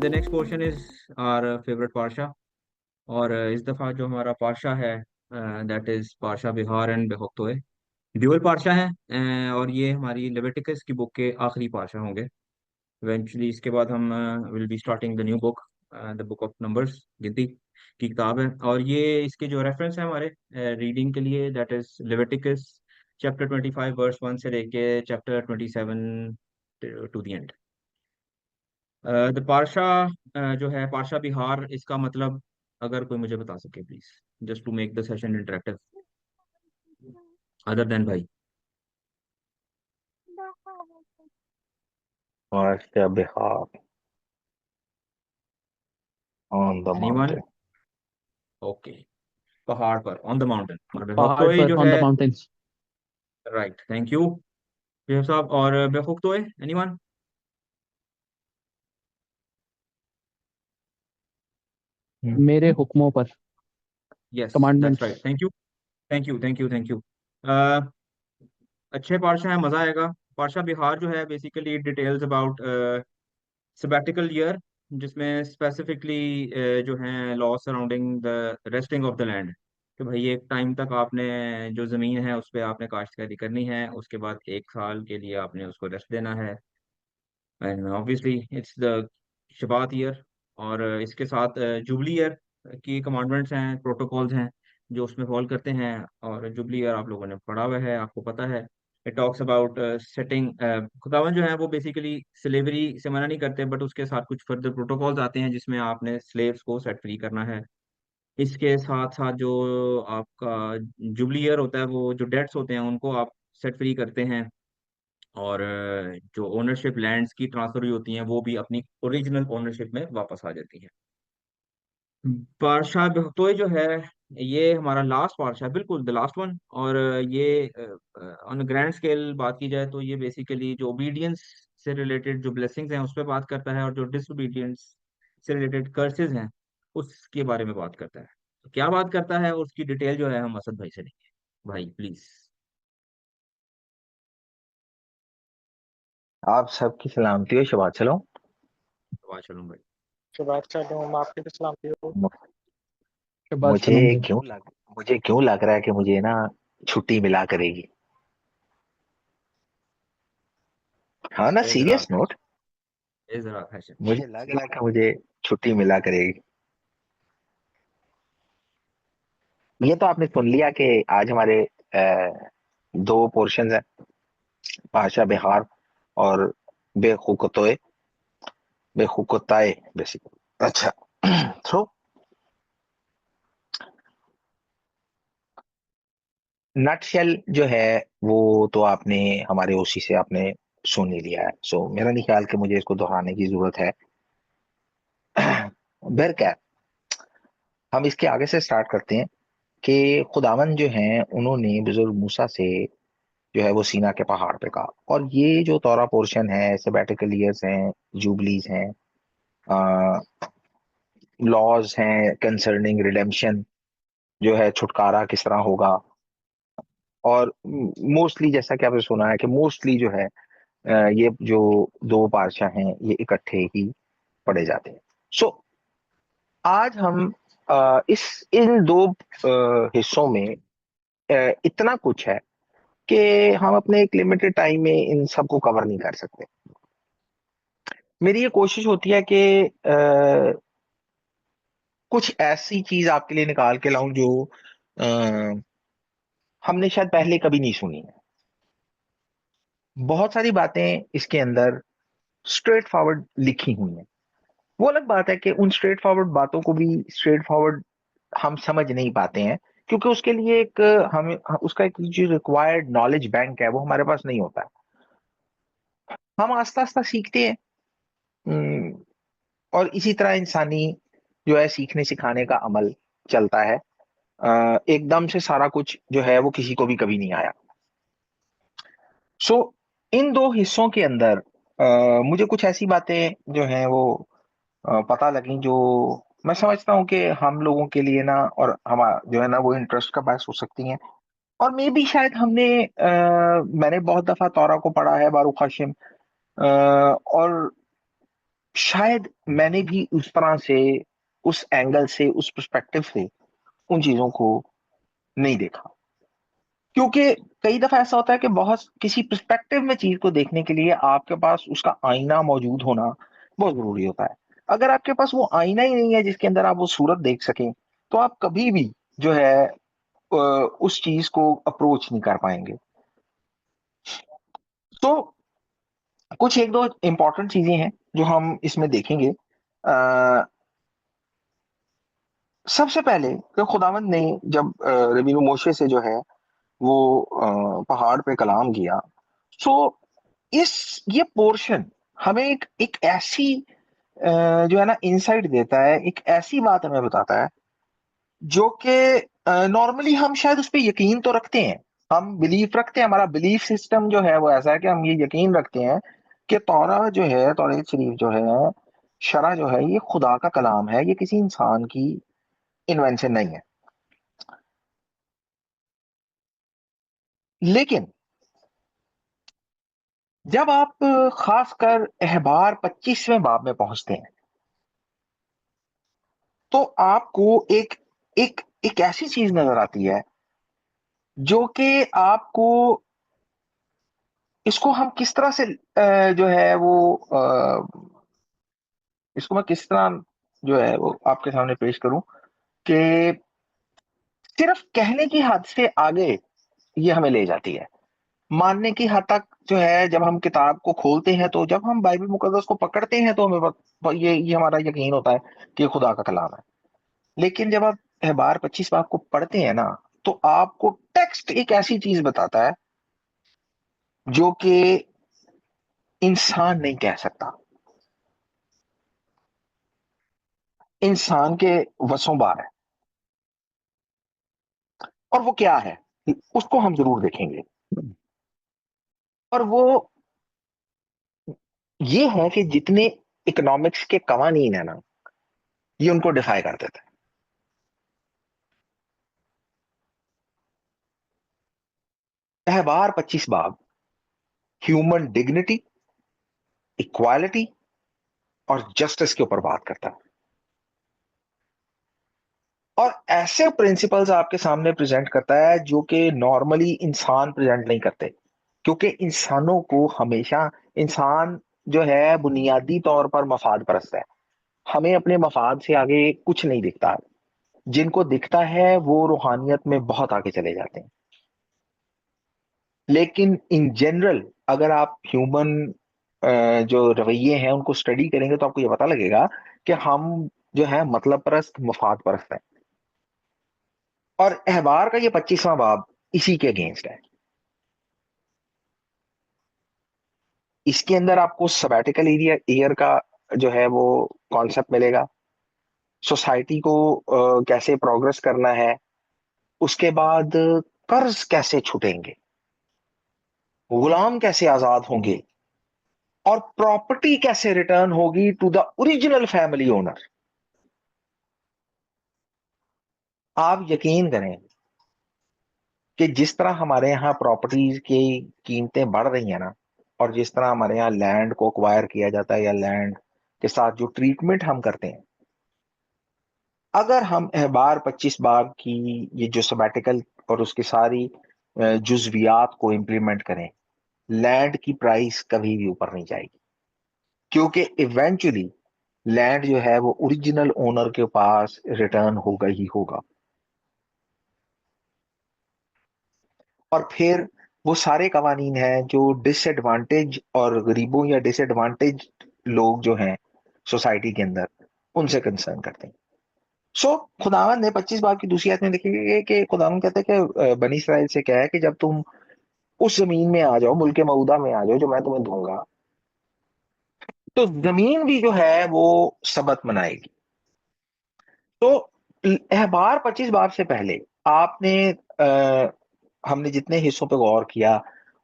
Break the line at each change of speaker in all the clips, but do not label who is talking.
The next portion is our favourite parsha. और इस दफ़ा जो हमारा पार्शा है that is parsha Behar and Bechukotai. Dual parsha है और ये हमारी लेविटिकस की बुक के आखिरी पार्शा होंगे। इवेंचुअली इसके बाद हम will be starting the new book, the book of numbers, गिनती की किताब है। और ये इसके जो रेफरेंस है हमारे रीडिंग के लिए that is Leviticus chapter 25 verse 1 से लेके chapter 27 to the end. The parsha जो है पारशा बिहार, इसका मतलब अगर कोई मुझे बता सके please, just to make the session interactive, other than भाई।
Master Bihar on the
anyone?
mountain.
Okay, पहाड़ पर, ऑन द माउंटेन। और
पहाड़
बेखुक्तोय
पर
जो
ऑन
है,
the mountains.
Right, thank you शेख साहब। और बेखुक्तोय एनीवन?
मेरे हुक्मों पर,
yes, that's
commandments.
Right, thank you thank you thank you thank you. अच्छे पार्शा है, मजा आएगा। पार्शा बिहार जो है basically details about sabbatical year, जिसमें स्पेसिफिकली जो है law surrounding the resting of the land, कि भाई एक टाइम तक आपने जो ज़मीन है उस पर आपने काश्तकारी करनी है, उसके बाद एक साल के लिए आपने उसको रेस्ट देना है। And obviously it's the Shabbat year. और इसके साथ जुबली ईयर की कमांडमेंट्स हैं, प्रोटोकॉल्स हैं जो उसमें फॉलो करते हैं। और जुबली ईयर आप लोगों ने पढ़ा हुआ है, आपको पता है। इट टॉक्स अबाउट सेटिंग, खुदावन जो है वो बेसिकली स्लेवरी से मना नहीं करते, बट उसके साथ कुछ फर्दर प्रोटोकॉल्स आते हैं जिसमें आपने स्लेव्स को सेट फ्री करना है। इसके साथ साथ जो आपका जुबली ईयर होता है, वो जो डेट्स होते हैं उनको आप सेट फ्री करते हैं। और जो ओनरशिप लैंड्स की ट्रांसफर हुई होती हैं वो भी अपनी ओरिजिनल ओनरशिप में वापस आ जाती हैं। पारशा तो जो है ये हमारा लास्ट पारशा, बिल्कुल द लास्ट वन। और ये ऑन ग्रैंड स्केल बात की जाए तो ये बेसिकली जो ओबीडियंस से रिलेटेड जो ब्लेसिंग्स हैं उस पर बात करता है, और जो डिसोबीडियंस से रिलेटेड कर्सेज हैं उसके बारे में बात करता है। तो क्या बात करता है उसकी डिटेल जो है हम असद भाई से लेंगे। भाई प्लीज।
आप सबकी सलामती हो, शबात सलाम।
चलो भाई।
शबाब शाह आपके भी सलामती हो।
मु-
शहबाज
मुझे
सलम भाई।
क्यों लग मुझे क्यों लग रहा है कि मुझे ना छुट्टी मिला करेगी। हाँ ना,
जरा
सीरियस नोट।
जरा फैशन।
मुझे लग रहा है कि मुझे छुट्टी मिला करेगी। ये तो आपने सुन लिया कि आज हमारे दो पोर्शंस हैं, भाषा बिहार और बेखुकतोए बेखुकताए बेसिकली। अच्छा सो नटशेल जो है वो तो आपने हमारे ओसी से आपने सुन ही लिया है। सो मेरा नहीं ख्याल कि मुझे इसको दोहराने की जरूरत है। बहरकैफ हम इसके आगे से स्टार्ट करते हैं कि खुदावन जो हैं उन्होंने बुजुर्ग मूसा से जो है वो सीना के पहाड़ पे कहा। और ये जो तौरा पोर्शन है, सबैटिकल ईयर्स हैं, जुबलीज हैं, लॉज हैं कंसर्निंग रिडेम्पशन, जो है छुटकारा किस तरह होगा। और मोस्टली जैसा कि आपने सुना है कि मोस्टली जो है ये जो दो पार्शा हैं ये इकट्ठे ही पढ़े जाते हैं। सो आज हम इस इन दो हिस्सों में इतना कुछ है कि हम अपने एक लिमिटेड टाइम में इन सबको कवर नहीं कर सकते। मेरी ये कोशिश होती है कि कुछ ऐसी चीज आपके लिए निकाल के लाऊं जो अ, हमने शायद पहले कभी नहीं सुनी है। बहुत सारी बातें इसके अंदर स्ट्रेट फॉरवर्ड लिखी हुई हैं। वो अलग बात है कि उन स्ट्रेट फॉरवर्ड बातों को भी स्ट्रेट फॉरवर्ड हम समझ नहीं पाते हैं, क्योंकि उसके लिए एक हमें उसका एक जो रिक्वायर्ड नॉलेज बैंक है वो हमारे पास नहीं होता है। हम आस्ता आस्ता सीखते हैं। और इसी तरह इंसानी जो है सीखने सिखाने का अमल चलता है। एकदम से सारा कुछ जो है वो किसी को भी कभी नहीं आया। सो इन दो हिस्सों के अंदर मुझे कुछ ऐसी बातें जो हैं वो पता लगी जो मैं समझता हूँ कि हम लोगों के लिए ना और हम जो है ना वो इंटरेस्ट का बायस हो सकती हैं। और मे भी शायद मैंने बहुत दफा तौरा को पढ़ा है, बारूक हाशिम। और शायद मैंने भी उस तरह से, उस एंगल से, उस पर्सपेक्टिव से उन चीजों को नहीं देखा। क्योंकि कई दफा ऐसा होता है कि बहुत किसी पर्सपेक्टिव में चीज को देखने के लिए आपके पास उसका आईना मौजूद होना बहुत जरूरी होता है। अगर आपके पास वो आईना ही नहीं है जिसके अंदर आप वो सूरत देख सकें, तो आप कभी भी जो है उस चीज को अप्रोच नहीं कर पाएंगे। तो कुछ एक दो इंपॉर्टेंट चीजें हैं जो हम इसमें देखेंगे। सबसे पहले तो खुदावंद ने जब रबीनु मोशे से जो है वो पहाड़ पे कलाम किया, सो इस ये पोर्शन हमें एक ऐसी जो है ना इंसाइट देता है, एक ऐसी बात हमें बताता है जो कि नॉर्मली हम शायद उस पर यकीन तो रखते हैं, हम बिलीफ रखते हैं, हमारा बिलीफ सिस्टम जो है वो ऐसा है कि हम ये यकीन रखते हैं कि तौरा जो है, तौरात शरीफ जो है, शरा जो है, ये खुदा का कलाम है, ये किसी इंसान की इन्वेंशन नहीं है। लेकिन जब आप खासकर अहबार 25वें बाब में पहुंचते हैं, तो आपको एक एक एक ऐसी चीज नजर आती है जो कि आपको, इसको हम किस तरह से जो है वो इसको मैं किस तरह जो है वो आपके सामने पेश करूं कि सिर्फ कहने की हद से आगे ये हमें ले जाती है, मानने की हद तक जो है। जब हम किताब को खोलते हैं, तो जब हम बाइबल मुकद्दस को पकड़ते हैं, तो हमें ये हमारा यकीन होता है कि ये खुदा का कलाम है। लेकिन जब आप अहबार 25 बाब को पढ़ते हैं ना, तो आपको टेक्स्ट एक ऐसी चीज बताता है जो कि इंसान नहीं कह सकता, इंसान के वसों बार है। और वो क्या है, उसको हम जरूर देखेंगे। और वो ये है कि जितने इकोनॉमिक्स के कवानीन है ना, ये उनको डिफाई कर देता है। अहबार 25 बाब ह्यूमन डिग्निटी, इक्वालिटी और जस्टिस के ऊपर बात करता है, और ऐसे प्रिंसिपल्स आपके सामने प्रेजेंट करता है जो कि नॉर्मली इंसान प्रेजेंट नहीं करते। क्योंकि इंसानों को हमेशा, इंसान जो है बुनियादी तौर पर मफाद परस्त है, हमें अपने मफाद से आगे कुछ नहीं दिखता। जिनको दिखता है वो रूहानियत में बहुत आगे चले जाते हैं। लेकिन इन जनरल अगर आप ह्यूमन जो रवैये हैं उनको स्टडी करेंगे, तो आपको ये पता लगेगा कि हम जो है मतलब परस्त, मफाद परस्त है। और अहबार का ये 25वां बाब इसी के अगेंस्ट है। इसके अंदर आपको सबैटिकल ईयर का जो है वो कॉन्सेप्ट मिलेगा, सोसाइटी को कैसे प्रोग्रेस करना है, उसके बाद कर्ज कैसे छूटेंगे, गुलाम कैसे आजाद होंगे, और प्रॉपर्टी कैसे रिटर्न होगी to the original family owner. आप यकीन करें कि जिस तरह हमारे यहाँ प्रॉपर्टीज की कीमतें बढ़ रही हैं ना, और जिस तरह हमारे यहाँ लैंड को अक्वायर किया जाता है, या लैंड के साथ जो ट्रीटमेंट हम करते हैं, अगर हम अहबार 25 बाब की ये जो सबैटिकल और उसकी सारी जुजवियात को इम्प्लीमेंट करें, लैंड की प्राइस कभी भी ऊपर नहीं जाएगी। क्योंकि इवेंचुअली लैंड जो है वो ओरिजिनल ओनर के पास रिटर्न होगा ही होगा। और फिर वो सारे कवानीन हैं जो डिसएडवांटेज और गरीबों या डिसएडवांटेज लोग जो हैं सोसाइटी के अंदर, उनसे कंसर्न करते हैं। सो खुदावन ने 25 बाब की दूसरी आयत में देखेंगे कि खुदावन कहते हैं कि बनी इसराइल से क्या है कि जब तुम उस जमीन में आ जाओ, मुल्क मऊदा में आ जाओ जो मैं तुम्हें दूंगा, तो जमीन भी जो है वो सबत मनाएगी। तो अहबार 25 बाब से पहले आपने हमने जितने हिस्सों पे गौर किया,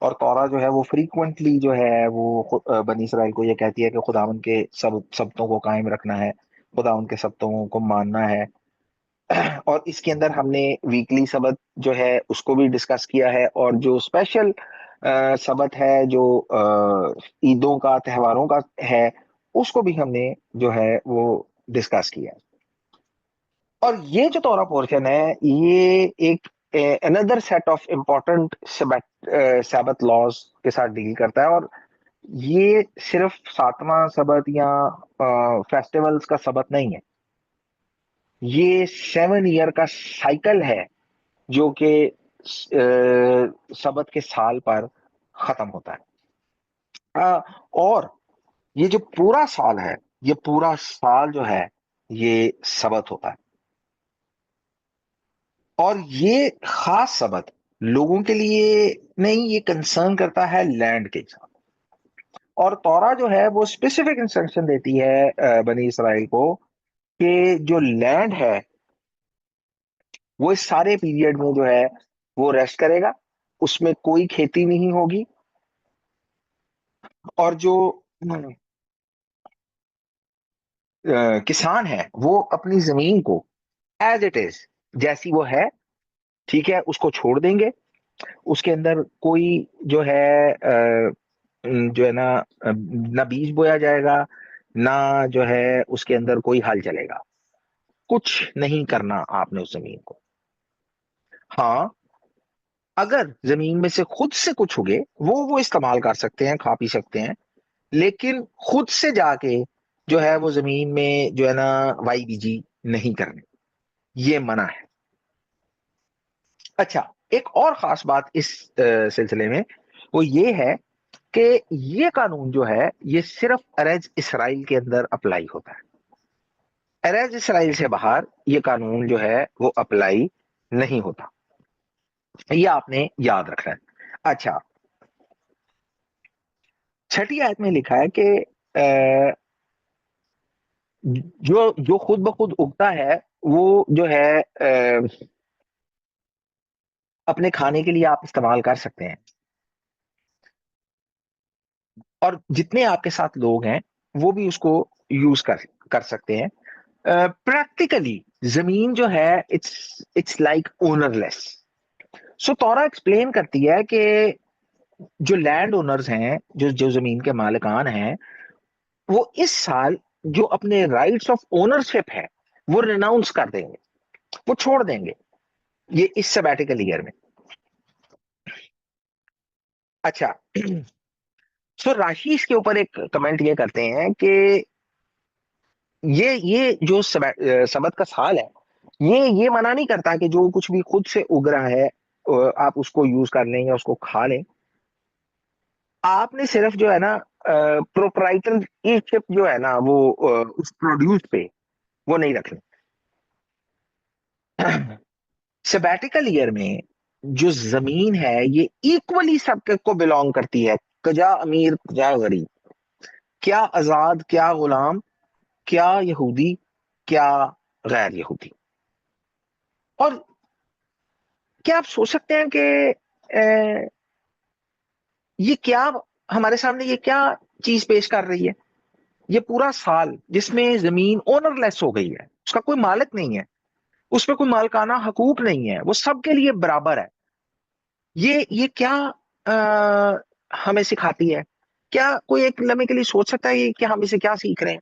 और तौरा जो है वो फ्रीक्वेंटली जो है वो बनी इसराइल को ये कहती है कि खुदावन के सब सब्तों को कायम रखना है, खुदावन के सब्तों को मानना है। और इसके अंदर हमने वीकली सबत जो है उसको भी डिस्कस किया है, और जो स्पेशल सबत है जो ईदों का, त्योहारों का है, उसको भी हमने जो है वो डिस्कस किया। और ये जो तोरा पोर्शन है ये एक another set of important Sabbath laws के साथ डील करता है। और ये सिर्फ सातवां सबत या फेस्टिवल्स का सबत नहीं है, ये 7 ईयर का साइकिल है जो कि सबत के साल पर खत्म होता है। और ये जो पूरा साल है, ये पूरा साल जो है ये सबत होता है। और ये खास सबक लोगों के लिए नहीं, ये कंसर्न करता है लैंड के साथ। और तौरा जो है वो स्पेसिफिक इंस्ट्रक्शन देती है बनी इसराइल को कि जो लैंड है वो इस सारे पीरियड में जो है वो रेस्ट करेगा, उसमें कोई खेती नहीं होगी। और जो किसान है वो अपनी जमीन को एज इट इज जैसी वो है, ठीक है, उसको छोड़ देंगे। उसके अंदर कोई जो है जो है ना बीज बोया जाएगा, ना जो है उसके अंदर कोई हल चलेगा। कुछ नहीं करना आपने उस जमीन को। हाँ, अगर जमीन में से खुद से कुछ उगे वो इस्तेमाल कर सकते हैं, खा पी सकते हैं, लेकिन खुद से जाके जो है वो जमीन में जो है ना वाई बीजी नहीं करनी, ये मना है। अच्छा, एक और खास बात इस सिलसिले में वो ये है कि ये कानून जो है ये सिर्फ अरज इसराइल के अंदर अप्लाई होता है। अरज इसराइल से बाहर ये कानून जो है वो अप्लाई नहीं होता, ये आपने याद रखना है। अच्छा, छठी आयत में लिखा है कि जो जो खुद ब खुद उगता है वो जो है अपने खाने के लिए आप इस्तेमाल कर सकते हैं। और जितने आपके साथ लोग हैं वो भी उसको यूज कर सकते हैं। प्रैक्टिकली जमीन जो है इट्स लाइक ओनरलेस। सो तौरा एक्सप्लेन करती है कि जो लैंड ओनर्स हैं, जो जो जमीन के मालिकान हैं, वो इस साल जो अपने राइट्स ऑफ ओनरशिप है वो रिनाउंस कर देंगे, वो छोड़ देंगे ये इस सबैटिकल ईयर में। अच्छा, सो राशि इसके ऊपर एक कमेंट ये करते हैं कि ये जो सबत का साल है ये मना नहीं करता कि जो कुछ भी खुद से उग रहा है आप उसको यूज कर लें या उसको खा लें। आपने सिर्फ जो है ना प्रोप्राइटरशिप जो है ना वो उस प्रोड्यूस पे वो नहीं रखनी। सबैटिकल ईयर में जो जमीन है ये इक्वली सबके को बिलोंग करती है, कजा अमीर कजा गरीब, क्या आजाद क्या गुलाम, क्या यहूदी क्या गैर यहूदी। और क्या आप सोच सकते हैं कि ये क्या हमारे सामने ये क्या चीज पेश कर रही है? ये पूरा साल जिसमें जमीन ओनरलेस हो गई है, उसका कोई मालिक नहीं है, उस पर कोई मालकाना हकूक नहीं है, वो सबके लिए बराबर है। ये क्या हमें सिखाती है? क्या कोई एक लम्हे के लिए सोच सकता है ये कि हम इसे क्या सीख रहे हैं?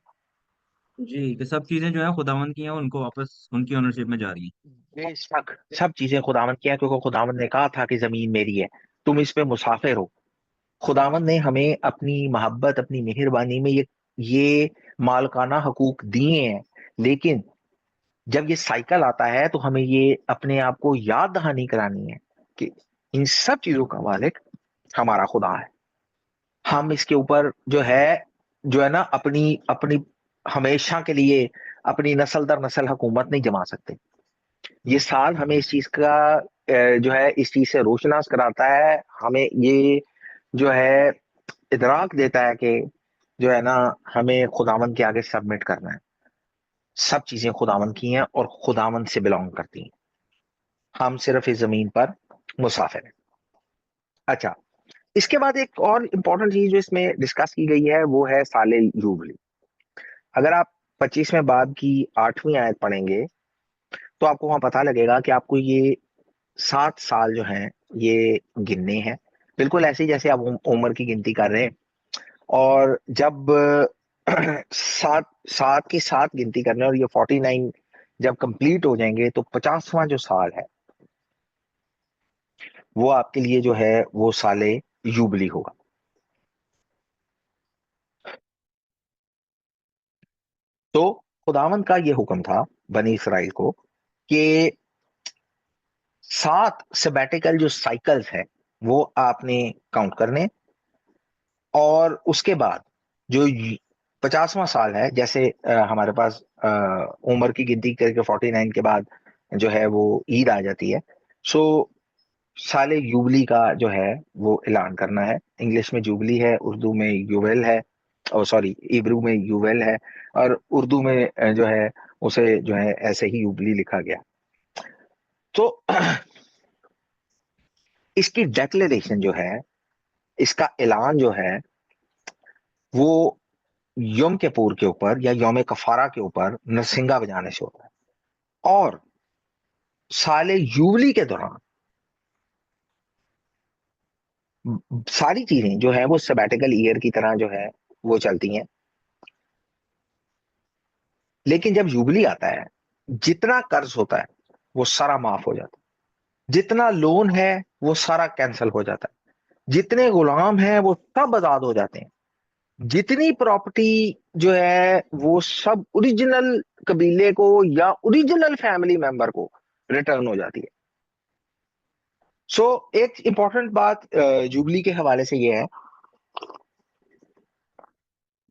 जी, कि सब चीजें जो है खुदावंद की हैं, उनको वापस उनकी ओनरशिप में जा रही हैं।
बेशक सब चीजें खुदावंद की हैं, क्योंकि खुदावंद ने कहा था कि जमीन मेरी है, तुम इस पे मुसाफिर हो। खुदावंद ने हमें अपनी मोहब्बत अपनी मेहरबानी में ये मालकाना हकूक दिए हैं। लेकिन जब ये साइकिल आता है तो हमें ये अपने आप को याद दहानी करानी है कि इन सब चीजों का मालिक हमारा खुदा है। हम इसके ऊपर जो है ना अपनी अपनी हमेशा के लिए अपनी नस्ल दर नस्ल हुकूमत नहीं जमा सकते। ये साल हमें इस चीज का जो है इस चीज से रोशनास कराता है, हमें ये जो है इदराक देता है कि जो है ना हमें खुदावंद के आगे सबमिट करना है। सब चीजें खुदावंद की हैं और खुदावंद से बिलोंग करती हैं, हम सिर्फ इस जमीन पर मुसाफिर हैं। अच्छा, इसके बाद एक और इम्पोर्टेंट चीज जो इसमें डिस्कस की गई है वो है साले यूबली। अगर आप 25वें बाब की 8वीं आयत पढ़ेंगे तो आपको वहां पता लगेगा कि आपको ये 7 साल जो हैं ये गिनने हैं, बिल्कुल ऐसे ही जैसे आप उम्र की गिनती कर रहे हैं। और जब सात सात की सात गिनती करना, और ये 49 जब कंप्लीट हो जाएंगे तो 50वां जो साल है वो आपके लिए जो है वो साले यूबली होगा। तो खुदावंद का ये हुक्म था बनी इसराइल को कि 7 सबैटिकल जो साइकिल्स है वो आपने काउंट करने, और उसके बाद जो 50वां साल है, जैसे हमारे पास उम्र की गिनती करके 49 के बाद जो है वो ईद आ जाती है। सो साले यूबली का जो है वो ऐलान करना है। इंग्लिश में जुबली है, उर्दू में यूवेल है, और सॉरी इब्रू में यूवेल है, और उर्दू में जो है उसे जो है ऐसे ही यूबली लिखा गया। तो इसकी डेक्लेरेशन जो है, इसका ऐलान जो है वो यौम किपुर के ऊपर या यौम कफारा के ऊपर नरसिंगा बजाने से होता है। और साले यूबली के दौरान सारी चीजें जो है वो सबैटिकल ईयर की तरह जो है वो चलती हैं। लेकिन जब यूबली आता है, जितना कर्ज होता है वो सारा माफ हो जाता है, जितना लोन है वो सारा कैंसिल हो जाता है, जितने गुलाम हैं वो सब आजाद हो जाते हैं, जितनी प्रॉपर्टी जो है वो सब ओरिजिनल कबीले को या ओरिजिनल फैमिली मेंबर को रिटर्न हो जाती है। सो एक इंपॉर्टेंट बात जुबली के हवाले से ये है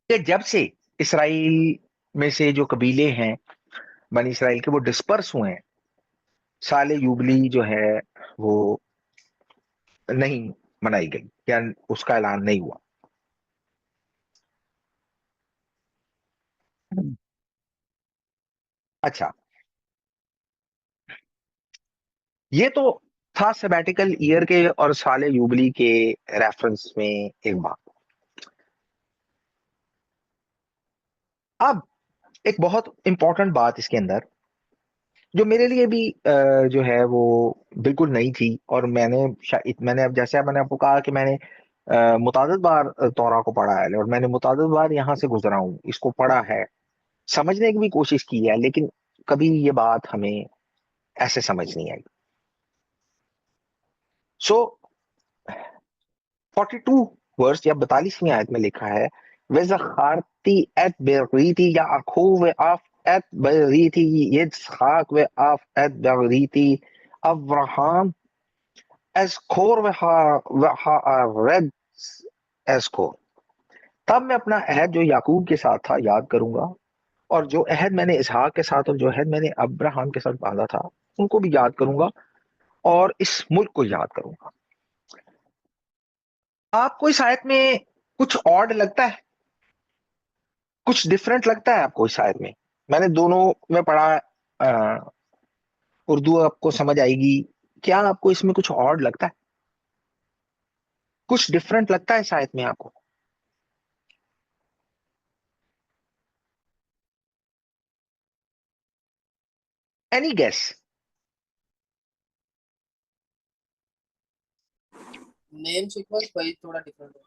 कि जब से इसराइल में से जो कबीले हैं बनी इसराइल के वो डिस्पर्स हुए हैं, साले युबली जो है वो नहीं मनाई गई या उसका ऐलान नहीं हुआ। अच्छा, ये तो था सबैटिकल ईयर के और साले युबली के रेफरेंस में एक बात। अब एक बहुत इंपॉर्टेंट बात इसके अंदर जो मेरे लिए भी जो है वो बिल्कुल नई थी, और मैंने अब जैसे मैंने आपको कहा कि मैंने मुतादिद बार तौरा को पढ़ा है, और मैंने मुतादिद बार यहाँ से गुजरा हूँ, इसको पढ़ा है, समझने की भी कोशिश की है, लेकिन कभी ये बात हमें ऐसे समझ नहीं आई। सो 42 वर्स या 42वीं आयत में लिखा है, वज़खारती एत बेरीती या अखूव आफ एत बेरीती यिtzchak व आफ एत बेरीती अब्राहम एस्कोर व हारेद एस्कोर। तब मैं अपना अहद जो याकूब के साथ था याद करूंगा, और जो अहद मैंने इसहाक के साथ और जो अहद मैंने अब्राहम के साथ बांधा था उनको भी याद करूंगा, और इस मुल्क को याद करूंगा। आपको इस आयत में कुछ ऑड लगता है, कुछ डिफरेंट लगता है आपको इस आयत में? मैंने दोनों में पढ़ा, उर्दू आपको समझ आएगी, क्या आपको इसमें कुछ ऑड लगता है, कुछ डिफरेंट लगता है इस आयत में आपको? Any guess?
नेम सीक्वेंस भाई थोड़ा डिफरेंट है।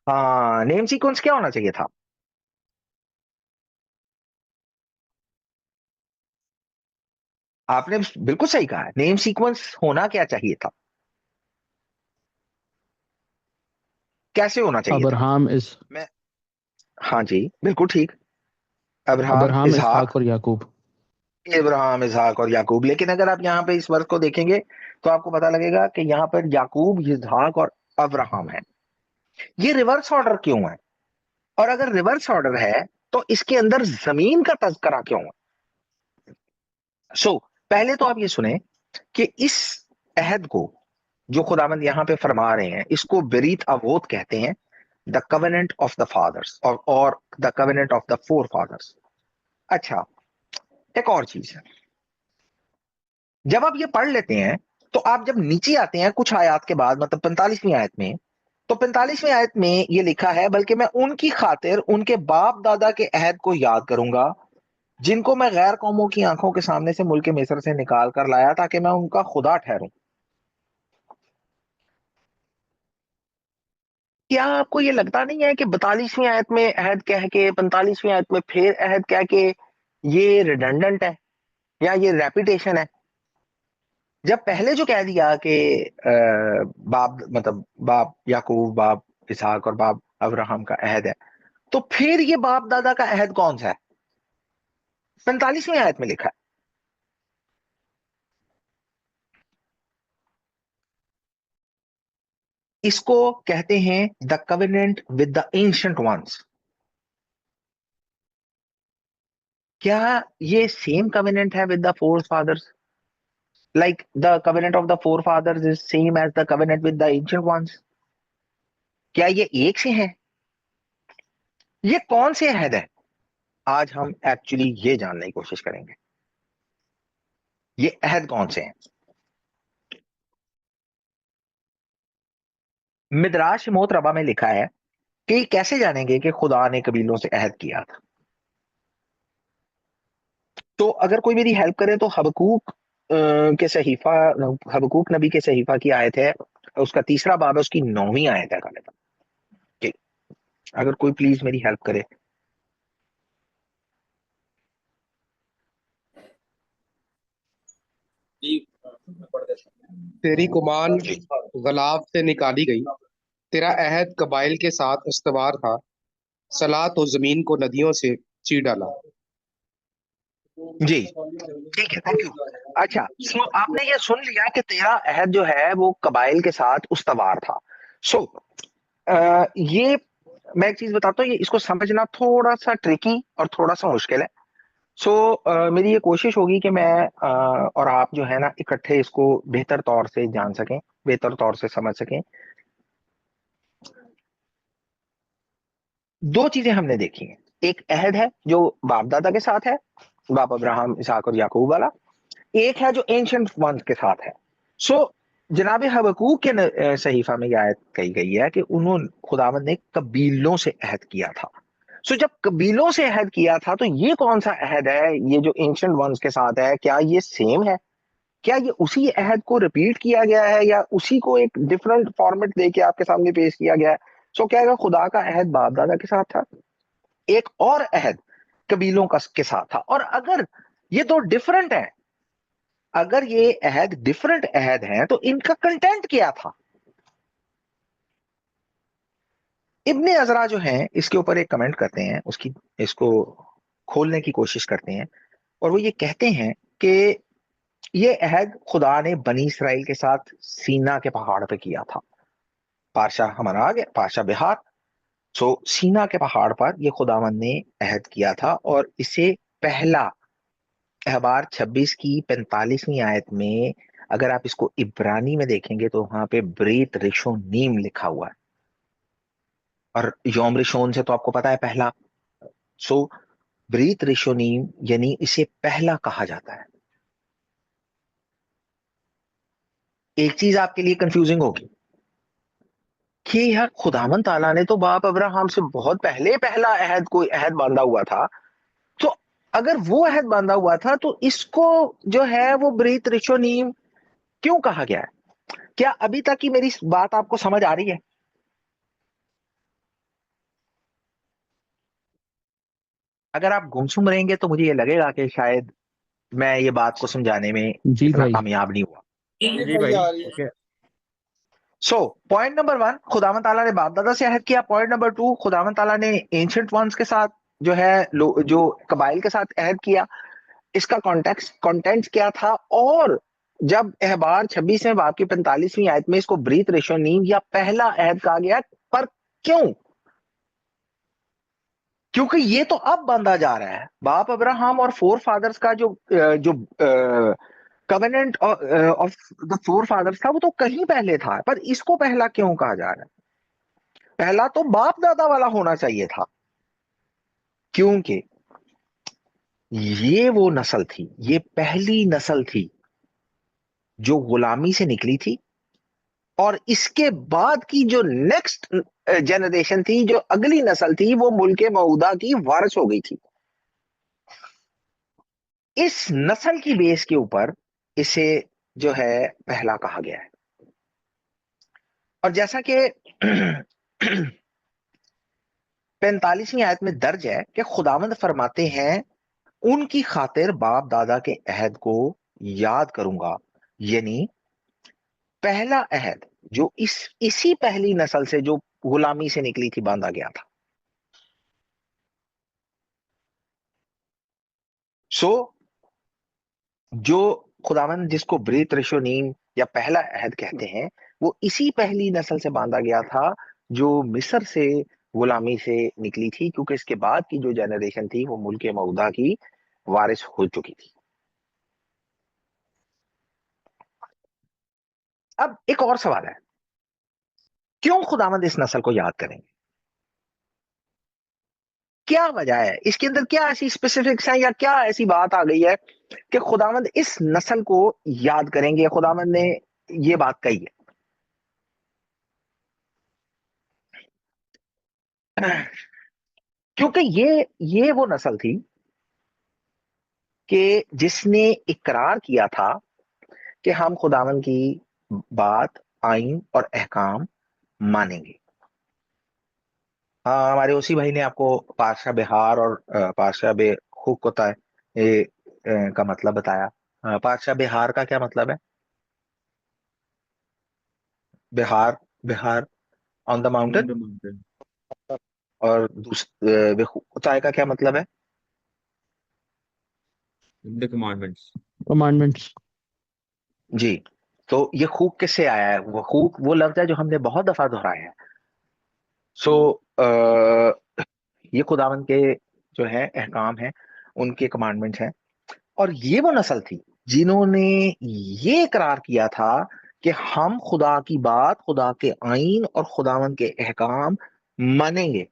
हाँ, नेम सीक्वेंस क्या होना चाहिए था? आपने बिल्कुल सही कहा, नेम सीक्वेंस होना क्या चाहिए था, कैसे होना चाहिए था?
अब्राहम इस
मैं हाँ जी, बिल्कुल ठीक। अब्राहम,
अब्राहम
इसहाक,
इसहाक और याकूब।
इब्राहिम, इसहाक और याकूब। लेकिन अगर आप यहाँ पे इस वर्ष को देखेंगे तो आपको पता लगेगा कि यहाँ पर याकूब, इसहाक और अब्राहम है। ये रिवर्स ऑर्डर क्यों है? और अगर रिवर्स ऑर्डर है तो इसके अंदर जमीन का तज़किरा क्यों है? पहले तो आप ये सुने कि इस अहद को जो खुदावंद यहाँ पे फरमा रहे हैं इसको बेरीत अवोत कहते हैं, the covenant of the fathers, और the covenant of the four fathers. अच्छा, एक और चीज है, जब आप ये पढ़ लेते हैं तो आप जब नीचे आते हैं कुछ आयत के बाद, मतलब 45वीं आयत में, तो 45वीं आयत में ये लिखा है, बल्कि मैं उनकी खातिर उनके बाप दादा के अहद को याद करूंगा जिनको मैं गैर कौमों की आंखों के सामने से मुल्क मिस्र से निकाल कर लाया, ताकि मैं उनका खुदा ठहरूं। क्या आपको ये लगता नहीं है कि 42वीं आयत में अहद कह के 45वीं आयत में फिर अहद कह के ये रिडंडेंट है या ये रेपिटेशन है? जब पहले जो कह दिया कि बाप मतलब बाप याकूब, बाप इसहाक और बाप अब्राहम का अहद है, तो फिर ये बाप दादा का अहद कौन सा है? 45वीं आयत में लिखा है। इसको कहते हैं the covenant with the ancient ones. क्या ये सेम कवेनेंट है with the four fathers? Like the covenant of the forefathers is same as the covenant with the ancient ones? क्या ये एक से है? ये कौन से अहद है? आज हम एक्चुअली ये जानने की कोशिश करेंगे, ये अहद कौन से हैं। मिदराश मोत रबा में लिखा है कि कैसे जानेंगे कि खुदा ने कबीलों से अहद किया था। तो अगर कोई मेरी हेल्प करे तो हबकूक के सहीफा, हबकूक नबी के सहीफा की आयत है, उसका तीसरा बाब है, उसकी 9वीं आयत है गालिबा। ठीक, अगर कोई प्लीज मेरी हेल्प करे।
तेरी कुमान
जी
गलाब से निकाली गई, तेरा अहद कबाइल के साथ इस्तवार था, सलाह तो जमीन को नदियों से चीर डाला।
जी, ठीक है, थैंक यू। अच्छा, सो आपने ये सुन लिया कि तेरा अहद जो है वो कबाइल के साथ उस्तवार था। सो ये मैं एक चीज बताता हूँ, ये इसको समझना थोड़ा सा ट्रिकी और थोड़ा सा मुश्किल है। सो मेरी ये कोशिश होगी कि मैं और आप जो है ना इकट्ठे इसको बेहतर तौर से जान सकें, बेहतर तौर से समझ सकें। दो चीजें हमने देखी हैं। एक अहद है जो बाप दादा के साथ है, बाप अब्राहम इसहाक और याकूब वाला। एक है जो एंशिएंट वंस के साथ है। सो जनाब हबकूक के सहीफा में यह आयत कही गई है कि उन्होंने खुदावंद ने कबीलों से अहद किया था। सो जब कबीलों से अहद किया था तो ये कौन सा अहद है? ये जो एंशिएंट वंस के साथ है, क्या ये सेम है? क्या ये उसी अहद को रिपीट किया गया है या उसी को एक डिफरेंट फॉर्मेट देके आपके सामने पेश किया गया है? सो क्या है, खुदा का अहद बाप दादा के साथ था, एक और अहद कबीलों का के साथ था। और अगर ये दो डिफरेंट है, अगर ये अहद डिफरेंट अहद हैं तो इनका कंटेंट क्या था? इब्ने अजरा जो है इसके ऊपर एक कमेंट करते हैं, उसकी इसको खोलने की कोशिश करते हैं, और वो ये कहते हैं कि ये अहद खुदा ने बनी इसराइल के साथ सीना के पहाड़ पे किया था। पाशा हमारा आ गया, पाशा बिहार। सो सीना के पहाड़ पर ये खुदावन ने अहद किया था, और इसे पहला अहबार 26 की 45वीं आयत में अगर आप इसको इब्रानी में देखेंगे तो वहां पे ब्रीत रिशोनीम लिखा हुआ है, और यौम रिशोन से तो आपको पता है पहला। सो ब्रीत रिशोनीम यानी इसे पहला कहा जाता है। एक चीज आपके लिए कंफ्यूजिंग होगी कि यार खुदावन ताला ने तो बाप अब्राहम से बहुत पहले पहला अहद कोई अहद बांधा हुआ था, तो अगर वो अहद बांधा हुआ था तो इसको जो है वो ब्रीत रिशोनीम क्यों कहा गया है? क्या अभी तक की मेरी बात आपको समझ आ रही है? अगर आप गुमसुम रहेंगे तो मुझे ये लगेगा कि शायद मैं ये बात को समझाने में
जी
इतना
भाई।
कामयाब नहीं हुआ।
जी भाई, ओके।
सो पॉइंट नंबर 1, खुदावन ताला ने बाप दादा से अहद किया। पॉइंट नंबर 2, खुदावन ताला ने एंशिएंट वंस के साथ जो है जो कबाइल के साथ अहद किया। इसका कॉन्टेक्स्ट कंटेंट क्या था? और जब अहबार 26वें बाब की 45वीं आयत में इसको ब्रीत रेशोनीम या पहला अहद कहा गया, पर क्यों? क्योंकि ये तो अब बांधा जा रहा है। बाप अब्राहम और फोर फादर्स का जो covenant of the four fathers था वो तो कहीं पहले था, पर इसको पहला क्यों कहा जा रहा है? पहला तो बाप दादा वाला होना चाहिए था, क्योंकि ये वो नस्ल थी, ये पहली नस्ल थी जो गुलामी से निकली थी, और इसके बाद की जो नेक्स्ट जनरेशन थी, जो अगली नस्ल थी, वो मुल्के मऊदा की वारिस हो गई थी। इस नस्ल की बेस के ऊपर इसे जो है पहला कहा गया है। और जैसा कि 45वीं आयत में दर्ज है कि खुदावंद फरमाते हैं, उनकी खातिर बाप दादा के अहद को याद करूंगा। यानी पहला अहद जो इसी पहली नस्ल से जो गुलामी से निकली थी बांधा गया था। सो जो खुदावंद जिसको ब्रीत रिशोनीम या पहला अहद कहते हैं, वो इसी पहली नस्ल से बांधा गया था जो मिस्र से गुलामी से निकली थी, क्योंकि इसके बाद की जो जनरेशन थी वो मुल्क मऊदा की वारिस हो चुकी थी। अब एक और सवाल है, क्यों खुदावंद इस नस्ल को याद करेंगे? क्या वजह है इसके अंदर? क्या ऐसी स्पेसिफिक्स हैं या क्या ऐसी बात आ गई है कि खुदावंद इस नस्ल को याद करेंगे? खुदावंद ने ये बात कही है क्योंकि ये वो नस्ल थी कि जिसने इकरार किया था कि हम खुदावंद की बात, आइन और अहकाम मानेंगे। हाँ, हमारे उसी भाई ने आपको पाशा बिहार और पाशा बे हुक होता है ये का मतलब बताया। पाशा बिहार का क्या मतलब है? Bihar, Bihar on the
on
mountain.
The mountain.
और बेहुताय का क्या मतलब है?
The commandments.
कमांडमेंट्स।
जी। तो ये खूक किससे आया है? वो खूक वो लफ्ज है जो हमने बहुत दफा दोहराया है। सो ये खुदावंद के जो है अहकाम है, उनके कमांडमेंट्स हैं। और ये वो नस्ल थी जिन्होंने ये इकरार किया था कि हम खुदा की बात, खुदा के आइन और खुदावंद के अहकाम मानेंगे।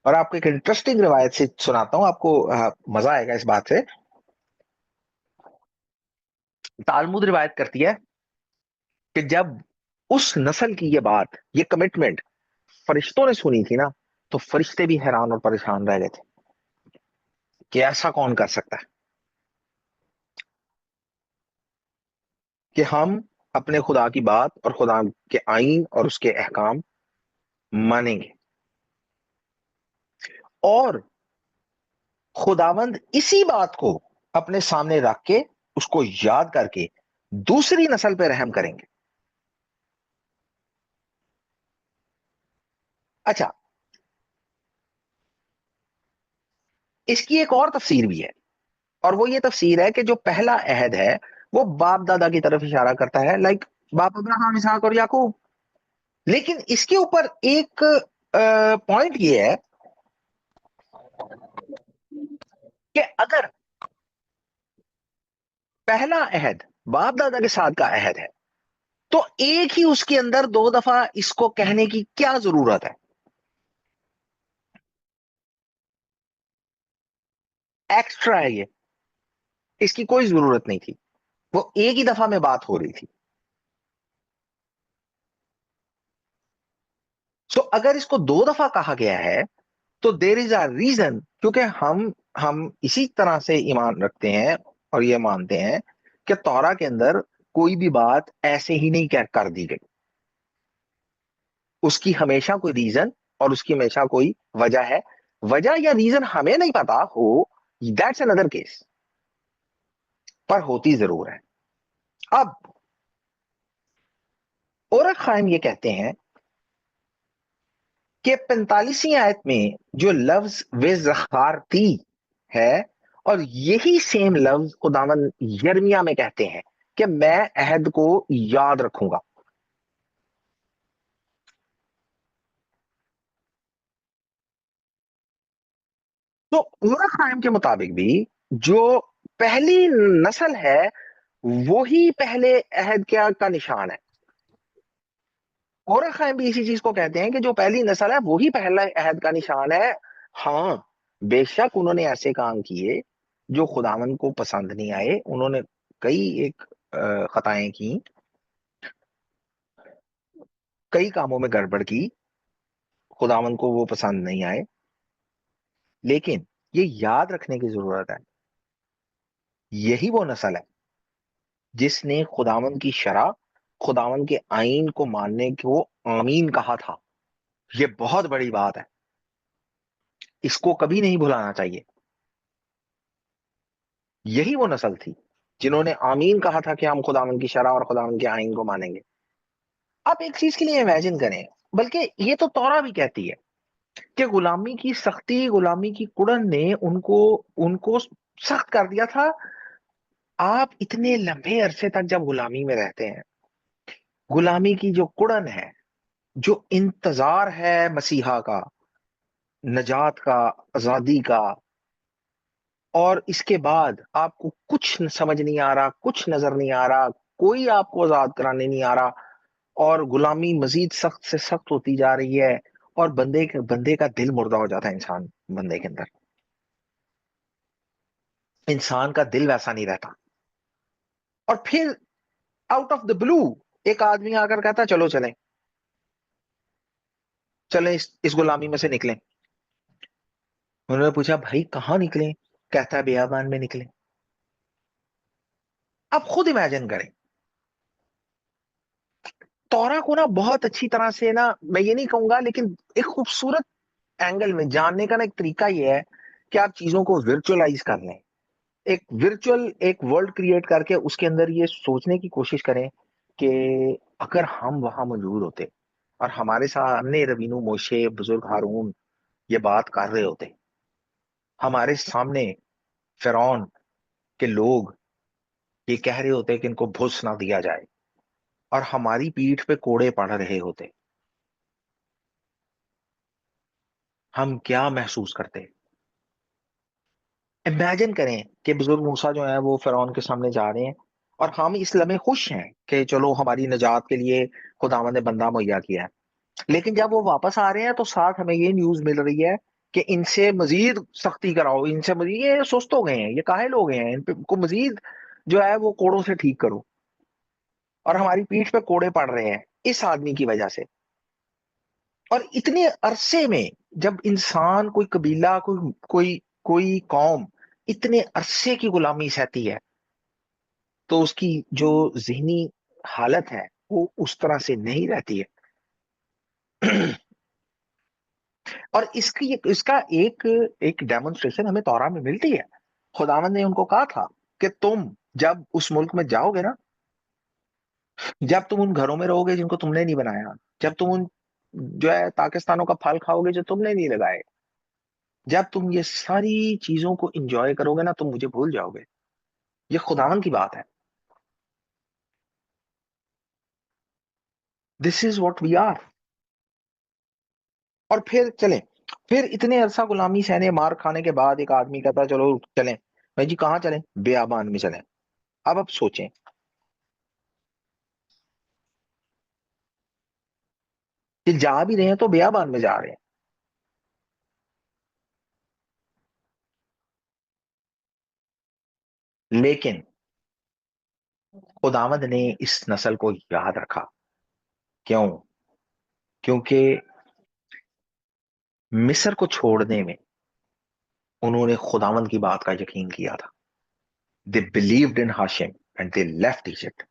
और आपको एक इंटरेस्टिंग रिवायत से सुनाता हूं, आपको मजा आएगा इस बात से। तालमुद रिवायत करती है कि जब उस नस्ल की ये बात, ये कमिटमेंट फरिश्तों ने सुनी थी ना, तो फरिश्ते भी हैरान और परेशान रह गए थे कि ऐसा कौन कर सकता है कि हम अपने खुदा की बात और खुदा के आइन और उसके अहकाम मानेंगे। और खुदावंद इसी बात को अपने सामने रख के, उसको याद करके दूसरी नस्ल पे रहम करेंगे। अच्छा, इसकी एक और तफसीर भी है, और वो ये तफसीर है कि जो पहला अहद है वो बाप दादा की तरफ इशारा करता है, लाइक बाप अब्राहम, इसहाक और याकूब। लेकिन इसके ऊपर एक पॉइंट ये है कि अगर पहला अहद बाप दादा के साथ का अहद है, तो एक ही उसके अंदर दो दफा इसको कहने की क्या जरूरत है? एक्स्ट्रा है ये, इसकी कोई जरूरत नहीं थी, वो एक ही दफा में बात हो रही थी। सो अगर इसको दो दफा कहा गया है तो देर इज अ रीजन, क्योंकि हम इसी तरह से ईमान रखते हैं और ये मानते हैं कि तौरा के अंदर कोई भी बात ऐसे ही नहीं कर दी गई, उसकी हमेशा कोई रीजन और उसकी हमेशा कोई वजह है। वजह या रीजन हमें नहीं पता हो, दैट्स अनदर केस, पर होती जरूर है। अब और खाइम ये कहते हैं कि 45वीं आयत में जो लफ्ज वे जखारती है, और यही सेम लफ्ज खुदावन यर्मिया में कहते हैं कि मैं अहद को याद रखूंगा। तो उमर खाइम के मुताबिक भी जो पहली नस्ल है वही पहले अहद का निशान है। और खाइम भी इसी चीज को कहते हैं कि जो पहली नस्ल है वही पहला अहद का निशान है। हाँ, बेशक उन्होंने ऐसे काम किए जो खुदावन को पसंद नहीं आए, उन्होंने कई एक खताएं की, कई कामों में गड़बड़ की, खुदावन को वो पसंद नहीं आए। लेकिन ये याद रखने की जरूरत है, यही वो नस्ल है जिसने खुदावन की शरा, खुदावन के आइन को मानने को आमीन कहा था, ये बहुत बड़ी बात है, इसको कभी नहीं भुलाना चाहिए। यही वो नस्ल थी जिन्होंने आमीन कहा था कि हम खुदावन की शरह और खुदावन के आईन को मानेंगे। आप एक चीज के लिए इमेजिन करें, बल्कि ये तो तौरा भी कहती है कि गुलामी की सख्ती, गुलामी की कुड़न ने उनको उनको सख्त कर दिया था। आप इतने लंबे अरसे तक जब गुलामी में रहते हैं, गुलामी की जो कुड़न है, जो इंतजार है मसीहा का, नजात का, आजादी का, और इसके बाद आपको कुछ समझ नहीं आ रहा, कुछ नजर नहीं आ रहा, कोई आपको आजाद कराने नहीं आ रहा, और गुलामी मजीद सख्त से सख्त होती जा रही है, और बंदे का दिल मुर्दा हो जाता है। इंसान, बंदे के अंदर इंसान का दिल वैसा नहीं रहता। और फिर आउट ऑफ द ब्लू एक आदमी आकर कहता चलो चलें, चलें इस गुलामी में से निकलें। उन्होंने पूछा भाई कहाँ निकलें? कहता है बियाबान में निकलें। आप खुद इमेजिन करें, तौरा को ना बहुत अच्छी तरह से ना, मैं ये नहीं कहूंगा, लेकिन एक खूबसूरत एंगल में जानने का ना एक तरीका ये है कि आप चीजों को वर्चुअलाइज कर लें, एक वर्चुअल एक वर्ल्ड क्रिएट करके उसके अंदर ये सोचने की कोशिश करें कि अगर हम वहां मौजूद होते और हमारे सामने रवीनू मोशे बुजुर्ग हारून ये बात कर रहे होते, हमारे सामने फिरौन के लोग ये कह रहे होते कि इनको भुस ना दिया जाए, और हमारी पीठ पे कोड़े पड़ रहे होते, हम क्या महसूस करते? इमेजिन करें कि बुजुर्ग मूसा जो है वो फिरौन के सामने जा रहे हैं, और हम इस लम्हे खुश हैं कि चलो हमारी निजात के लिए खुदावंद ने बंदा मुहैया किया है। लेकिन जब वो वापस आ रहे हैं तो साथ हमें ये न्यूज मिल रही है कि इनसे मजीद सख्ती कराओ, इनसे मजीद, ये सुस्त हो गए हैं, ये काहिल हो गए हैं, इनको मजीद जो है वो कोड़ों से ठीक करो, और हमारी पीठ पे कोड़े पड़ रहे हैं इस आदमी की वजह से। और इतने अरसे में जब इंसान, कोई कबीला, कोई कोई कौम इतने अरसे की गुलामी सहती है, तो उसकी जो जहनी हालत है वो उस तरह से नहीं रहती है। और इसका एक एक डेमोन्स्ट्रेशन हमें तौरा में मिलती है। खुदावंद ने उनको कहा था कि तुम जब उस मुल्क में जाओगे ना, जब तुम उन घरों में रहोगे जिनको तुमने नहीं बनाया, जब तुम उन जो है पाकिस्तानों का फल खाओगे जो तुमने नहीं लगाए, जब तुम ये सारी चीजों को इंजॉय करोगे ना, तुम मुझे भूल जाओगे। ये खुदावंद की बात है। This is what we are. और फिर चले, फिर इतने अरसा गुलामी सहने मार खाने के बाद एक आदमी कहता है चलो चलें। भाई जी कहाँ चलें? बेयाबान में चलें। अब आप सोचें, कि जा भी रहे हैं तो बेयाबान में जा रहे हैं। लेकिन खुदावंद ने इस नस्ल को याद रखा। क्यों? क्योंकि मिस्र को छोड़ने में उन्होंने खुदावंद की बात का यकीन किया था। They believed in Hashim and they left Egypt,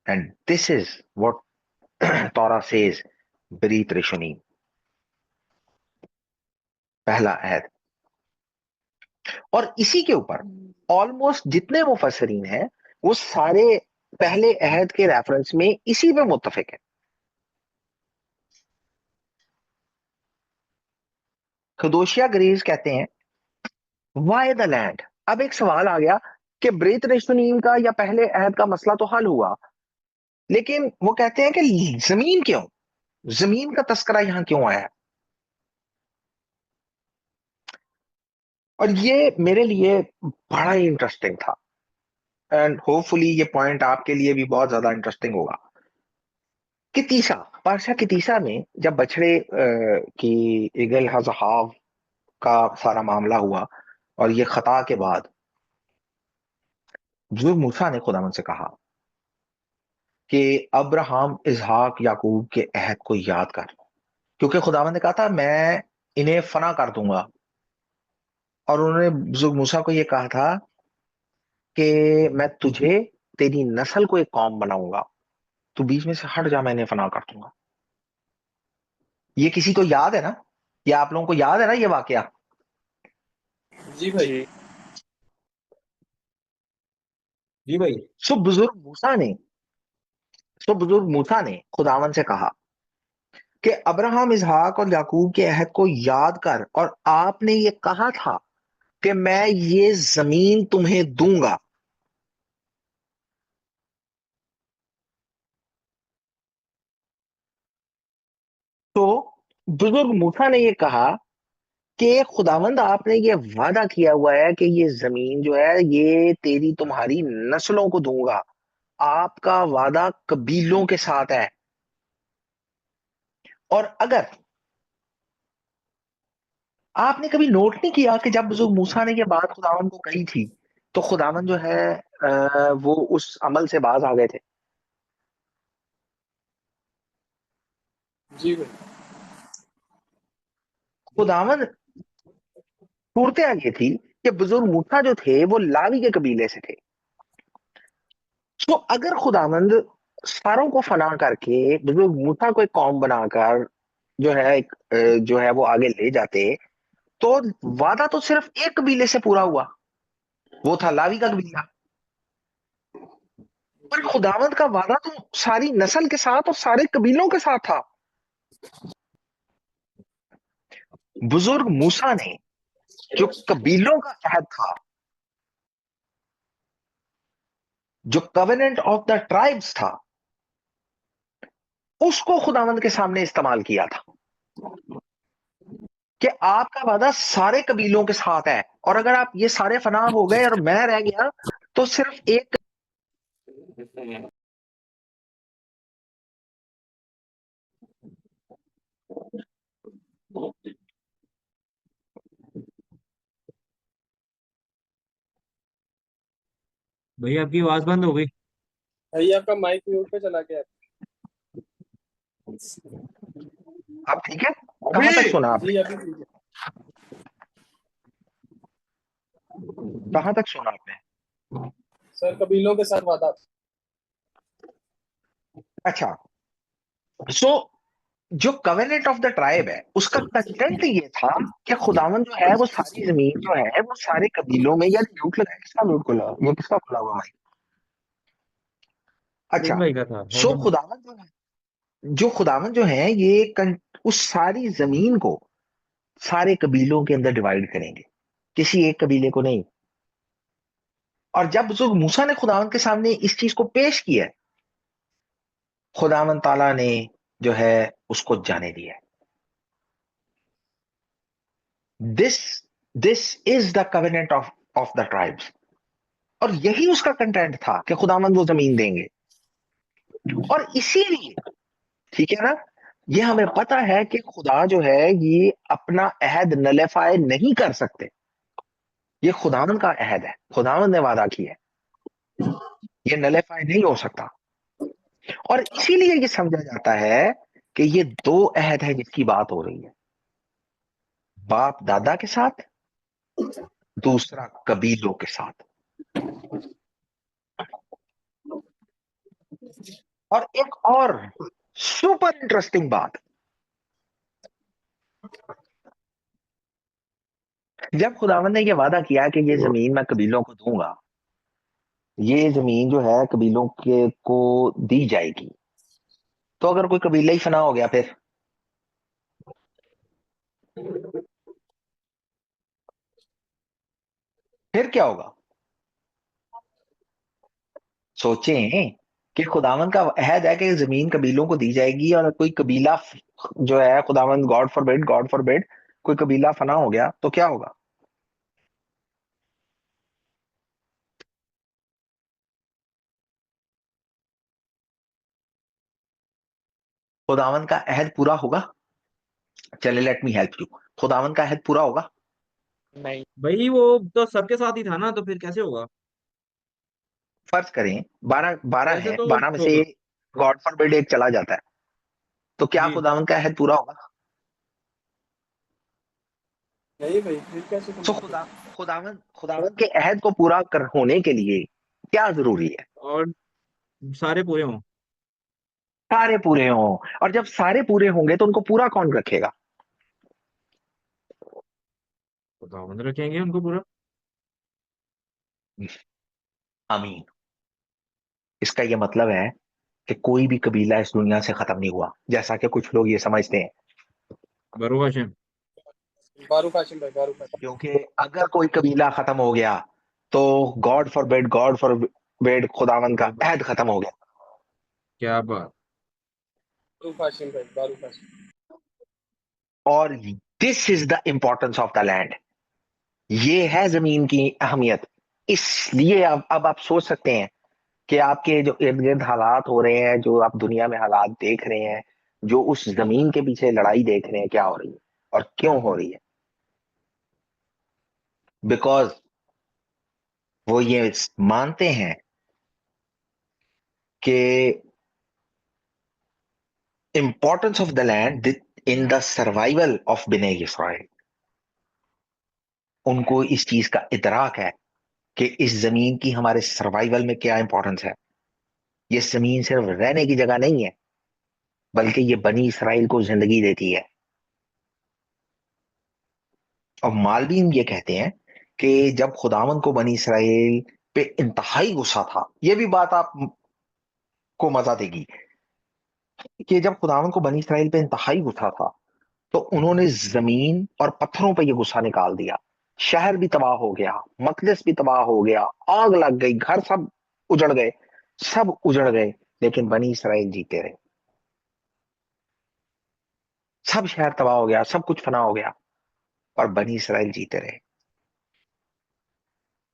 and this is what तौरा सेज, बरीत रिशुनीम, पहला अहद। और इसी के ऊपर ऑलमोस्ट जितने मुफस्सरीन हैं वो सारे पहले अहद के रेफरेंस में इसी पे मुत्तफिक है। खदोशिया ग्रीज कहते हैं वाई द लैंड। अब एक सवाल आ गया कि ब्रीत रेशुनीम का या पहले अहद का मसला तो हल हुआ, लेकिन वो कहते हैं कि जमीन क्यों, जमीन का तस्करा यहां क्यों आया? और ये मेरे लिए बड़ा ही इंटरेस्टिंग था, एंड होपफुली ये पॉइंट आपके लिए भी बहुत ज्यादा इंटरेस्टिंग होगा। कितीसा, पाशा कितीसा में जब बछड़े की ईगल हज़हाव का सारा मामला हुआ, और ये खता के बाद बुजुर्ग मूसा ने खुदावंद से कहा कि अब्राहम, इसहाक, याकूब के अहद को याद कर, क्योंकि खुदावंद ने कहा था मैं इन्हें फना कर दूंगा। और उन्होंने बुजुर्ग मूसा को यह कहा था कि मैं तुझे, तेरी नस्ल को एक कौम बनाऊंगा, तू बीच में से हट जा, मैं इन्हें फना कर दूंगा। ये किसी को याद है ना? ये आप लोगों को याद है ना ये वाकया?
जी भाई।
जी
जी भाई।
सो बुजुर्ग मूसा ने खुदावन से कहा कि अब्राहम, इसहाक और याकूब के अहद को याद कर, और आपने ये कहा था कि मैं ये जमीन तुम्हें दूंगा। तो बुजुर्ग मूसा ने ये कहा कि खुदावंद, आपने ये वादा किया हुआ है कि ये जमीन जो है ये तेरी तुम्हारी नस्लों को दूंगा। आपका वादा कबीलों के साथ है। और अगर आपने कभी नोट नहीं किया कि जब बुजुर्ग मूसा ने ये बात खुदावन को कही थी, तो खुदावन जो है वो उस अमल से बाज आ गए थे।
जी भाई।
खुदावन सूरत ये थी कि बुजुर्ग मूसा जो थे वो लावी के कबीले से थे। तो अगर खुदावंद सारों को फना करके बुजुर्ग मूसा को एक कौम बनाकर जो है जो है वो आगे ले जाते, तो वादा तो सिर्फ एक कबीले से पूरा हुआ, वो था लावी का कबीला। पर
जी भाई।
खुदावंद का वादा तो सारी नस्ल के साथ और सारे कबीलों के साथ था। बुजुर्ग मूसा ने जो कबीलों का अहद था, जो कवेनेंट ऑफ द ट्राइब्स था, उसको खुदावंद के सामने इस्तेमाल किया था कि आपका वादा सारे कबीलों के साथ है, और अगर आप ये सारे फना हो गए और मैं रह गया, तो सिर्फ एक।
भैया आपकी आवाज बंद हो गई।
भाई आपका माइक म्यूट पे चला गया।
आप ठीक है? कहां तक सुना आपने?
जी अभी ठीक है।
कहां तक सुना आपने?
सर कबीलों के साथ वादा।
अच्छा, सो जो कवेनेंट ऑफ द ट्राइब है उसका कंटेंट ये था कि खुदावन जो है वो सारी जमीन जो है वो सारे कबीलों में। यार म्यूट लगा है? किसका म्यूट खुला? ये किसका खुला हुआ भाई?
प्रिंस
अच्छा,
भाई का था, हो
सो
गया।
खुदावन जो है ये उस सारी जमीन को सारे कबीलों के अंदर डिवाइड करेंगे, किसी एक कबीले को नहीं। और जब बुजुर्ग मूसा ने खुदावन के सामने इस चीज को पेश किया, खुदावन ताला ने जो है उसको जाने दिया। This this is the covenant of the tribes. और यही उसका कंटेंट था कि खुदावंद वो जमीन देंगे। और इसीलिए, ठीक है ना, ये हमें पता है कि खुदा जो है ये अपना अहद नलेफाई नहीं कर सकते। ये खुदावन का अहद है, खुदावन ने वादा किया है, ये नलेफाई नहीं हो सकता। और इसीलिए ये समझा जाता है कि ये दो अहद है जिसकी बात हो रही है, बाप दादा के साथ, दूसरा कबीलों के साथ। और एक और सुपर इंटरेस्टिंग बात, जब खुदावंद ने ये वादा किया कि ये जमीन मैं कबीलों को दूंगा, ये जमीन जो है कबीलों के को दी जाएगी, तो अगर कोई कबीला ही फना हो गया, फिर क्या होगा? सोचें कि खुदावंद का अहद है कि जमीन कबीलों को दी जाएगी, और कोई कबीला जो है, खुदावंद गॉड फॉरबिड कोई कबीला फना हो गया, तो क्या होगा? खुदावंद का अहद पूरा होगा? चले, लेट मी हेल्प यू। खुदावंद का अहद पूरा होगा?
नहीं।
भाई वो तो सबके साथ ही था ना, तो फिर कैसे होगा?
फर्ज करें 12 12
वैसे
है,
तो
12 में से गॉड फॉरबिड एक चला जाता है, तो क्या
जी।
खुदावंद का अहद पूरा होगा?
नहीं भाई फिर कैसे
सो
कबीले?
खुदावंद के अहद को पूरा होने के लिए क्या जरूरी है?
और सारे पूरे हों।
सारे पूरे हों। और जब सारे पूरे होंगे तो उनको पूरा कौन रखेगा?
खुदावंद रखेंगे उनको पूरा।
आमीन। इसका यह मतलब है कि कोई भी कबीला इस दुनिया से खत्म नहीं हुआ, जैसा कि कुछ लोग ये समझते हैं।
बरू हाशिम।
बारूक हाशिम भाई, बारूक हाशिम।
क्योंकि अगर कोई कबीला खत्म हो गया तो गॉड फॉर बेड खुदावन का
क्या
अहद खत्म हो गया।
क्या बात।
बारूक हाशिम भाई, बारूक हाशिम।
और this is the importance of the land. ये है जमीन की अहमियत। इसलिए अब आप सोच सकते हैं कि आपके जो इर्द गिर्द हालात हो रहे हैं, जो आप दुनिया में हालात देख रहे हैं, जो उस जमीन के पीछे लड़ाई देख रहे हैं, क्या हो रही है और क्यों हो रही है। बिकॉज वो ये मानते हैं कि importance of the land in the survival of बिने इस्राइल। उनको इस चीज का इदराक है कि इस जमीन की हमारे सर्वाइवल में क्या इंपॉर्टेंस है। ये जमीन सिर्फ रहने की जगह नहीं है, बल्कि ये बनी इसराइल को जिंदगी देती है। और मालवीन ये कहते हैं कि जब खुदावन को बनी इसराइल पे इंतहाई गुस्सा था, ये भी बात आपको मजा देगी कि जब खुदावन को बनी इसराइल पे इंतहाई गुस्सा था तो उन्होंने जमीन और पत्थरों पे ये गुस्सा निकाल दिया। शहर भी तबाह हो गया, मकदस भी तबाह हो गया, आग लग गई, घर सब उजड़ गए, सब उजड़ गए, लेकिन बनी इसराइल जीते रहे। सब शहर तबाह हो गया, सब कुछ फना हो गया, और बनी इसराइल जीते रहे।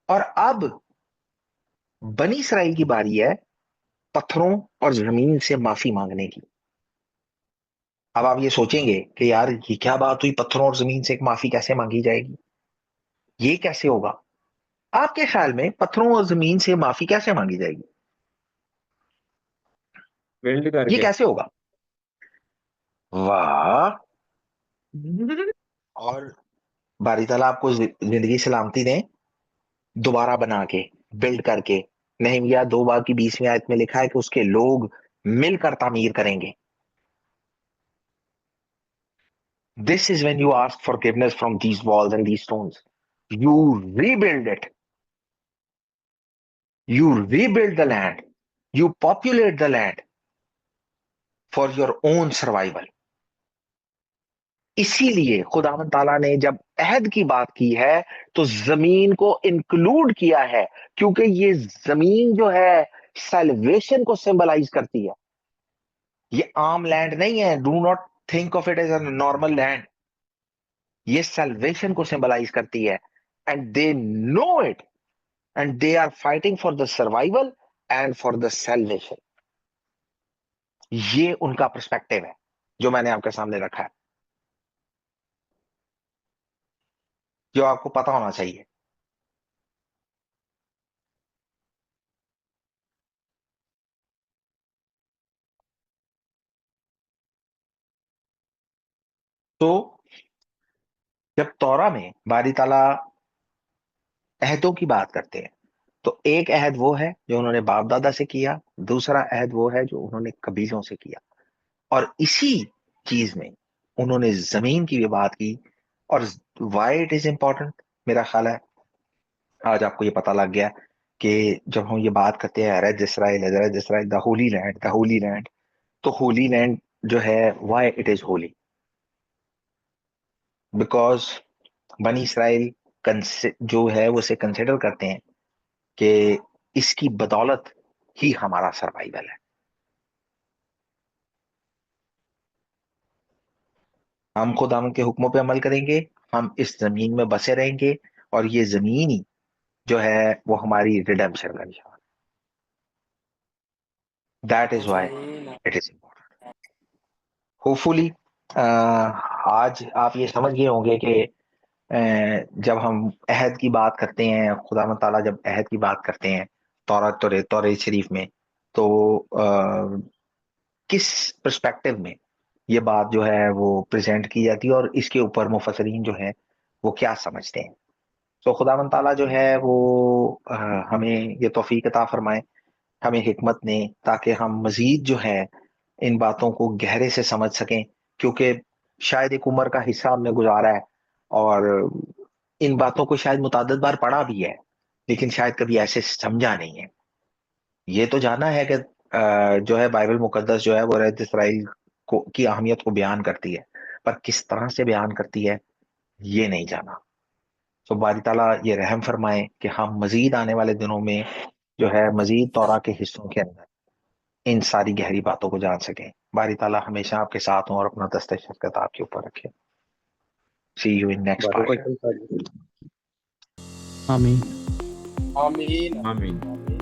और अब बनी इसराइल की बारी है पत्थरों और जमीन से माफी मांगने की। अब आप ये सोचेंगे कि यार ये क्या बात हुई, पत्थरों और जमीन से एक माफी कैसे मांगी जाएगी, ये कैसे होगा? आपके ख्याल में पत्थरों और जमीन से माफी कैसे मांगी जाएगी?
बिल्ड
ये
करके।
कैसे होगा? वाह। और बारी ताला आपको जिंदगी सलामती दें, दोबारा बना के, बिल्ड करके। नहमीया 2 की 20वीं आयत में लिखा है कि उसके लोग मिलकर तामीर करेंगे। This is when you ask forgiveness from these walls and these stones. You rebuild it, you rebuild the land, you populate the land for your own survival। इसीलिए खुदावन ताला ने जब अहद की बात की है तो जमीन को इंक्लूड किया है, क्योंकि ये जमीन जो है सैल्वेशन को सिंबलाइज करती है। ये आम लैंड नहीं है, do not think of it as a normal land. ये सैल्वेशन को सिंबलाइज करती है, and they know it, and they are fighting for the survival and for the salvation. ये उनका पर्सपेक्टिव है जो मैंने आपके सामने रखा है, जो आपको पता होना चाहिए। तो जब तौरा में बारी ताला अहदों की बात करते हैं, तो एक अहद वो है जो उन्होंने बाप दादा से किया, दूसरा अहद वो है जो उन्होंने कबीलों से किया। और इसी चीज में उन्होंने जमीन की भी बात की। और वाई इट इज इंपॉर्टेंट, मेरा ख्याल है आज आपको ये पता लग गया कि जब हम ये बात करते हैं अरद Israel the Holi land, the Holi land, तो होली लैंड जो है why it is Holi, because बनी इसराइल जो है वो उसे कंसिडर करते हैं कि इसकी बदौलत ही हमारा सर्वाइवल है। हम खुदावंद के हुक्मों पे अमल करेंगे, हम इस जमीन में बसे रहेंगे, और ये जमीन ही जो है वो हमारी रिडेम्पशन का निशान। दैट इज व्हाई
आमीन।
It is important. होपफुली आज आप ये समझ गए होंगे कि जब हम अहद की बात करते हैं, खुदावंद ताला जब अहद की बात करते हैं तौरात शरीफ में, तो किस पर्सपेक्टिव में ये बात जो है वो प्रेजेंट की जाती है, और इसके ऊपर मुफस्सिरीन जो है वो क्या समझते हैं। तो खुदावंद ताला जो है वो हमें ये तौफीक अता फरमाए, हमें हिकमत ने, ताकि हम मजीद जो है इन बातों को गहरे से समझ सकें, क्योंकि शायद एक उम्र का हिस्सा हमने गुजारा है और इन बातों को शायद मुताद्दद बार पढ़ा भी है, लेकिन शायद कभी ऐसे समझा नहीं है। ये तो जाना है कि जो है बाइबल मुकद्दस जो है वो रहत इसराइल को की अहमियत को बयान करती है, पर किस तरह से बयान करती है ये नहीं जाना। तो बारी ताला ये रहम फरमाए कि हम मजीद आने वाले दिनों में जो है मजीद तौरा के हिस्सों के अंदर इन सारी गहरी बातों को जान सकें। बारी ताला हमेशा आपके साथ हो और अपना दस्ते शफ़क़त आपके ऊपर रखे। सी यू इन नेक्स्ट पार्ट।
आमीन।
आमीन
आमीन।